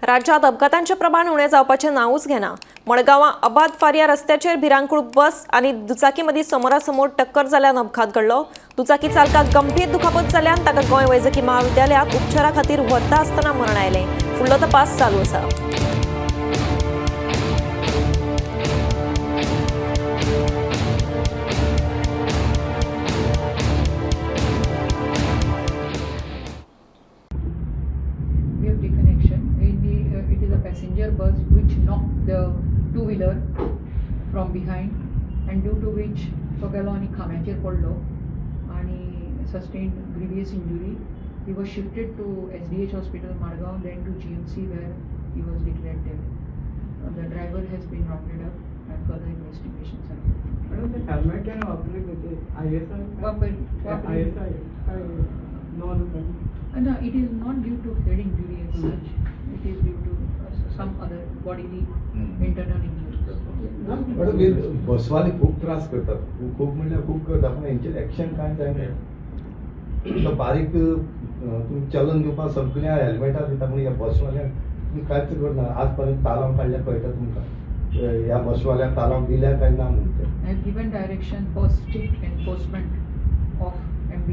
राज्यात अपघातांचे प्रमाण उणे जावपाचें नांवच घेना। मडगांवां अबाद फार्या रस्त्याचेर भिरांकूळ बस आनी दुचाकी मदीं समोरासमोर टक्कर जाल्ल्यान अपघात घडलो। दुचाकी चालकाक गंभीर दुखापत जाल्ल्यान ताका गोंय वैजकी महाविद्यालयात उपचारा खातीर व्हरता आसतना मरण आयलें। फुडलो तपास चालू आसा। We have taken action. It is a passenger bus which knocked the two-wheeler from behind and due to which सगळ्यालो आनी खांब्याचेर पडलो आणि sustained grievous injury. He was shifted to SDH Hospital Madgaon, then to GMC where he was declared dead. The driver has been rounded up and further investigations are taken. Madam, the helmet and operating with ISI, No, it is not due to head injury as such. It is due to some other bodily internal injuries. Madam हे बसवाले खूप त्रास करतात, खूप म्हणजे खूप करतात, पण यांचे ऍक्शन काय जायना बारीक तुम्ही चलन दिवपाक सगळ्या हेल्मेटां दिता पूण ह्या बसवाल्यांक तुम्ही कांयच करना। आजपर्यंत तालाव काडल्या कळटा तुमकां ह्या बसवाल्यांक तालाव दिल्या काय ना म्हणून I have given direction for strict enforcement of MB